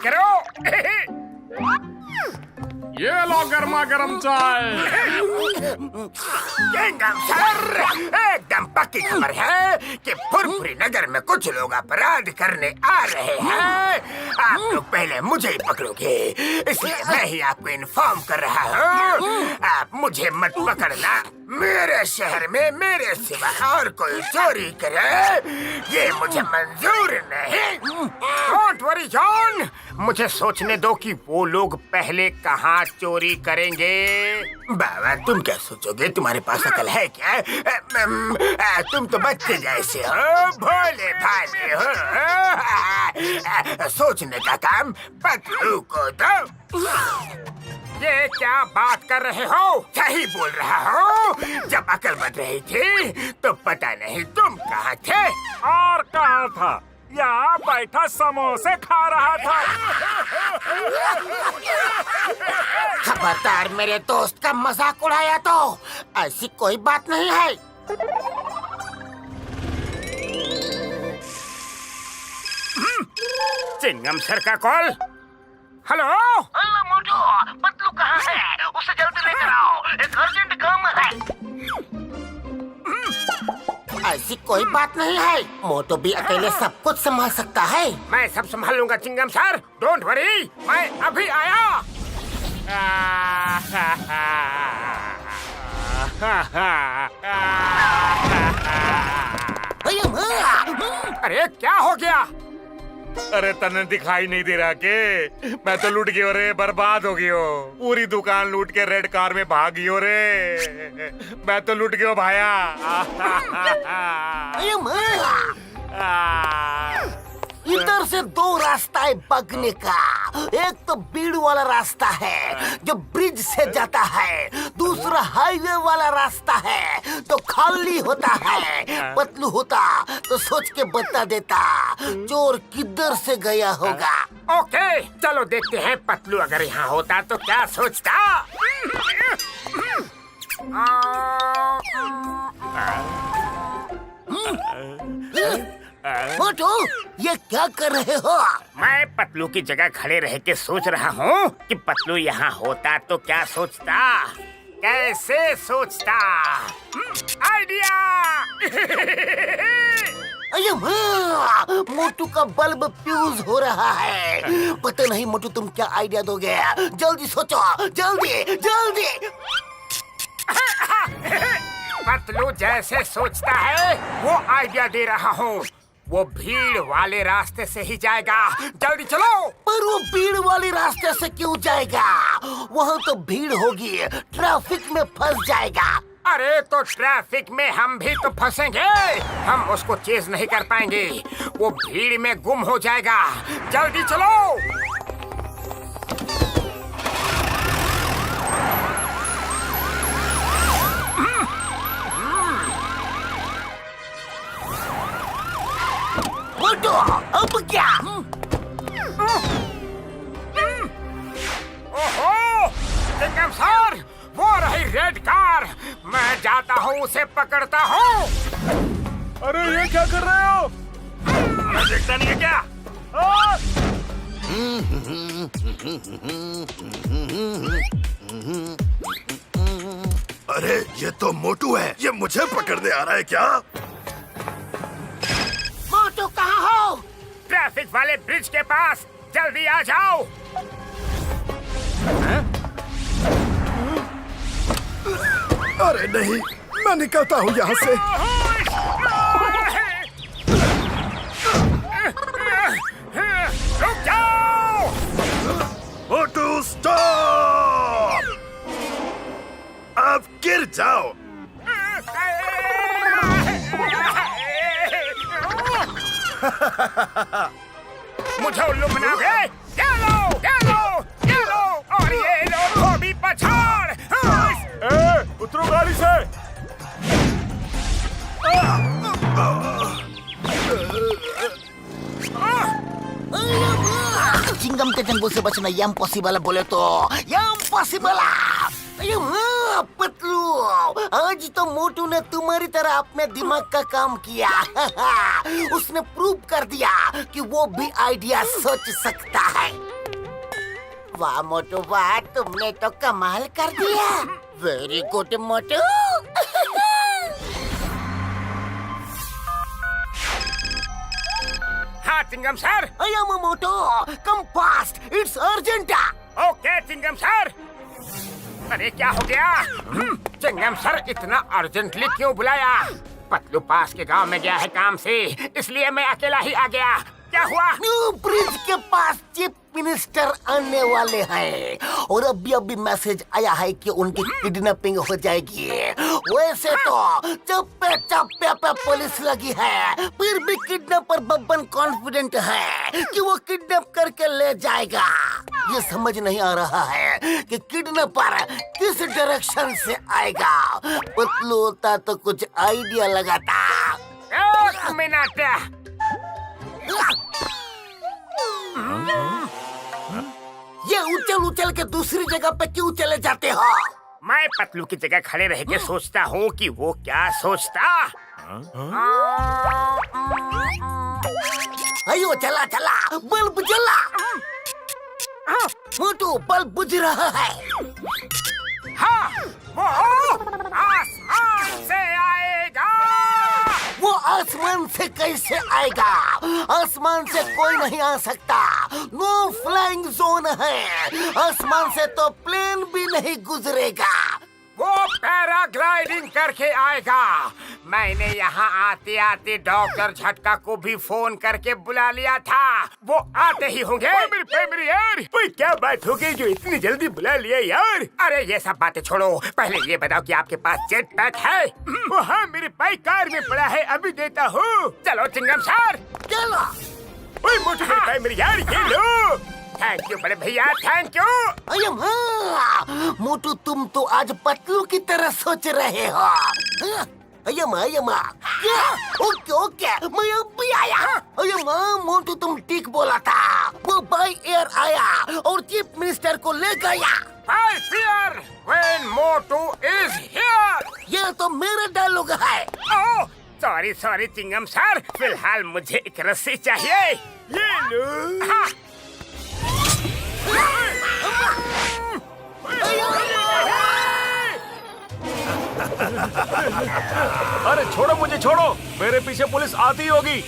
करो। ये लो गर्मा गर्म चाय। चिंगम सर, एकदम पक्की खबर है कि फुरफुरी नगर में कुछ लोग अपराध करने आ रहे हैं। आप लोग पहले मुझे ही पकड़ोगे, इसलिए मैं ही आपको इन्फॉर्म कर रहा हूँ। आप मुझे मत पकड़ना। मेरे शहर में मेरे सिवा और कोई चोरी करे, ये मुझे मंजूर नहीं। डोंट वरी जॉन, मुझे सोचने दो कि वो लोग पहले कहाँ चोरी करेंगे। बाबा, तुम क्या सोचोगे? तुम्हारे पास अकल है क्या? तुम तो बच्चे जैसे हो, भोले भाले हो। सोचने का काम पतलू को दो। ये क्या बात कर रहे हो? सही बोल रहा हो। जब अकल बन रही थी तो पता नहीं तुम कहाँ थे। और कहाँ था? यहाँ बैठा समोसे खा रहा था। खबरदार मेरे दोस्त का मजाक उड़ाया तो ऐसी कोई बात नहीं है। चिंगम सर का कॉल। हेलो मोटू, पतलू कहाँ है? उसे जल्दी लेकर आओ, एक अर्जेंट काम है। ऐसी कोई बात नहीं है, मोटू भी अकेले सब कुछ संभाल सकता है। मैं सब संभाल लूंगा चिंगम सर, डोंट वरी, मैं अभी आया। अरे क्या हो गया? अरे तने दिखाई नहीं दे रहा के? मैं तो लूट गयो रे, बर्बाद हो गयो। पूरी दुकान लूट के रेड कार में भाग गयो रे। मैं तो लूट गयो भाया। इधर से दो रास्ता है भागने का। एक तो भीड़ वाला रास्ता है जो ब्रिज से जाता है, दूसरा हाईवे वाला रास्ता है तो खाली होता है। पतलू होता तो सोच के बता देता चोर किधर से गया होगा। ओके, चलो देखते हैं पतलू अगर यहाँ होता तो क्या सोचता। मोटू, ये क्या कर रहे हो? मैं पतलू की जगह खड़े रह के सोच रहा हूँ कि पतलू यहाँ होता तो क्या सोचता। कैसे सोचता? आइडिया। अये मोटू का बल्ब फ्यूज हो रहा है। पता नहीं मोटू तुम क्या आइडिया दोगे? जल्दी सोचो, जल्दी जल्दी। पतलू जैसे सोचता है वो आइडिया दे रहा हूँ। वो भीड़ वाले रास्ते से ही जाएगा, जल्दी चलो। पर वो भीड़ वाले रास्ते से क्यों जाएगा? वहाँ तो भीड़ होगी, ट्रैफिक में फंस जाएगा। अरे तो ट्रैफिक में हम भी तो फंसेंगे, हम उसको चेज नहीं कर पाएंगे, वो भीड़ में गुम हो जाएगा। जल्दी चलो। अब क्या? ओहो, चिंगम सर, वो रही रेड कार। मैं जाता हूँ उसे पकड़ता हूँ। अरे ये क्या कर रहे हो? मैं देखता नहीं है क्या? अरे ये तो मोटू है, ये मुझे पकड़ने आ रहा है क्या? मोटू कहाँ हो? ट्रैफिक वाले ब्रिज के पास, जल्दी आ जाओ। अरे नहीं, मैं निकलता हूँ यहाँ से। रुक जाओ। मोटू स्टॉप! अब गिर जाओ। मुझे उल्लू बनाओगे? ये लो और ये लो को भी पछाड़। उतरो गाड़ी से। चिंगम के जंगल से बचना इम्पॉसिबल बोले तो इम्पॉसिबल। पतलू, आज तो मोटू ने तुम्हारी तरह अपने दिमाग का काम किया। उसने प्रूव कर दिया कि वो भी आइडिया सोच सकता है। वाह मोटू वाह, तुमने तो कमाल कर दिया। Very good Motu. हाँ Chingam sir. I am Motu, come fast, it's urgent। Okay Chingam sir. अरे क्या हो गया? चिंगम सर इतना अर्जेंटली क्यों बुलाया? पतलू पास के गांव में गया है काम से, इसलिए मैं अकेला ही आ गया। क्या हुआ? न्यू ब्रिज के पास चीफ मिनिस्टर आने वाले हैं और अभी मैसेज आया है कि उनकी किडनैपिंग हो जाएगी। वैसे तो चप्पे चप्पे पे पुलिस लगी है, फिर भी किडनैपर बब्बन कॉन्फिडेंट है कि वो किडनैप करके ले जाएगा। ये समझ नहीं आ रहा है कि किडनैपर किस डायरेक्शन से आएगा। पतलू होता तो कुछ आइडिया लगाता। एक मिनट। ये उछल उछल के दूसरी जगह पे क्यों चले जाते हो? मैं पतलू की जगह खड़े रह के सोचता हूँ कि वो क्या सोचता। अयो चला चला, बल्ब जला। मोटू बल्ब बुझ रहा है। हाँ, वो आसमान से आएगा। वो आसमान से कैसे आएगा? आसमान से कोई नहीं आ सकता। नो फ्लाइंग जोन है। आसमान से तो प्लेन भी नहीं गुजरेगा। वो पैराग्लाइडिंग करके आएगा। मैंने यहाँ आते आते डॉक्टर झटका को भी फोन करके बुला लिया था। वो आते ही होंगे। मेरी यार, कोई क्या बात हो गई जो इतनी जल्दी बुला लिया यार? अरे ये सब बातें छोड़ो, पहले ये बताओ कि आपके पास जेट पैक है? वो हाँ, मेरे भाई कार में पड़ा है, अभी देता हूँ। चलो चिंगम सर, चलो। ओए मोटू मेरे भाई मेरी यार, ये लो। थैंक यू बड़े भैया, थैंक यू। अयम हाँ, मोटू तुम तो आज पतलू की तरह सोच रहे हो। अयम अयम, ओके ओके, मैं अब भी आया। अयम मोटू तुम ठीक बोला था। वो बाय एयर आया और चीफ मिनिस्टर को ले गया। I fear when Motu is here. ये तो मेरा डायलॉग है। ओह, सॉरी चिंगम सर, फिलहाल मुझे एक रस्सी चाहिए। ये लो। हाँ। अरे छोड़ो मुझे, छोड़ो, मेरे पीछे पुलिस आती होगी।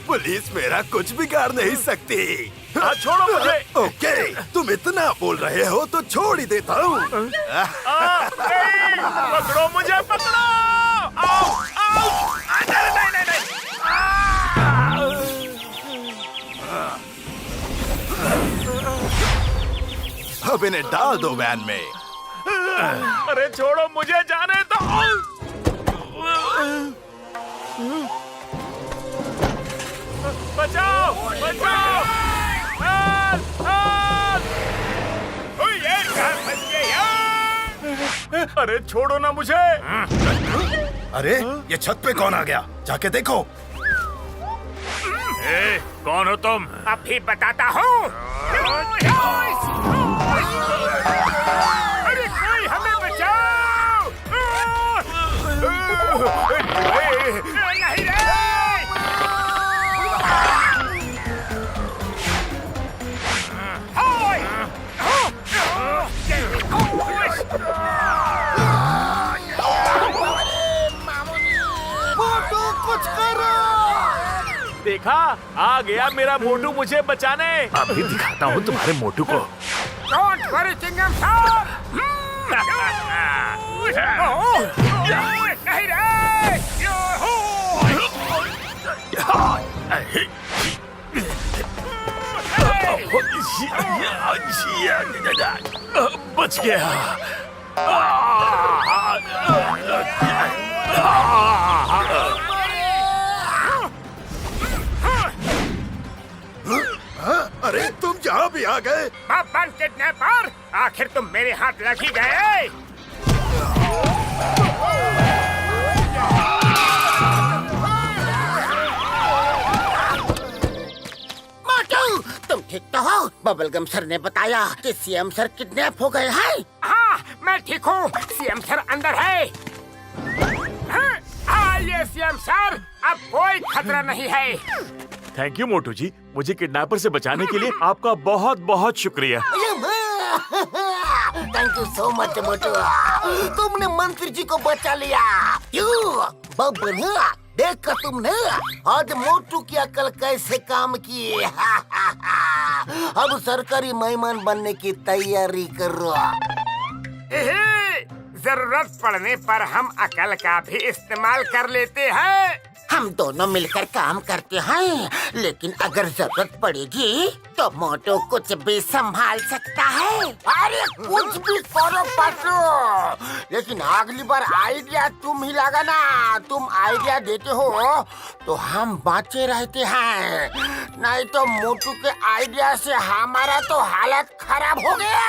पुलिस मेरा कुछ बिगाड़ नहीं सकती। छोड़ो मुझे। ओके, तुम इतना बोल रहे हो तो छोड़ ही देता हूँ। पकड़ो मुझे, पकड़ो। आओ, आओ। नहीं। अब इन्हें डाल दो वैन में। अरे छोड़ो मुझे, जाने दो। बचाओ, बचाओ। अरे छोड़ो ना मुझे। अरे ये छत पे कौन आ गया? जाके देखो। कौन हो तुम? अभी बताता हूँ। अरे कोई हमें बचाओ। नहीं रे। मोटू कुछ करो। देखा, आ गया मेरा मोटू मुझे बचाने। अभी दिखाता हूँ तुम्हारे मोटू को। Don't worry, Chingam sir. नहीं रे। बच गया। अरे तुम यहाँ भी आ गए। बब्बन किडनैपर, आखिर तुम मेरे हाथ लग ही गए। मोटू तुम ठीक तो हो? बबलगम सर ने बताया कि सीएम सर किडनैप हो गए हैं। हाँ, मैं ठीक हूँ। सीएम सर अंदर है। हाँ, आइए सीएम सर, अब कोई खतरा नहीं है। थैंक यू मोटू जी, मुझे किडनैपर से बचाने के लिए आपका बहुत बहुत शुक्रिया। थैंक यू सो मच मोटू, तुमने मंत्री जी को बचा लिया। क्यों बब्बन, देखा तुमने आज मोटू की अकल कैसे काम की। अब सरकारी मेहमान बनने की तैयारी करो। जरूरत पड़ने पर हम अकल का भी इस्तेमाल कर लेते हैं। हम दोनों मिलकर काम करते हैं, लेकिन अगर जरूरत पड़ेगी तो मोटू कुछ भी संभाल सकता है। अरे कुछ भी करो पाटू, लेकिन अगली बार आइडिया तुम ही लगाना। तुम आइडिया देते हो तो हम बाँचे रहते हैं, नहीं तो मोटू के आइडिया से हमारा तो हालत खराब हो गया।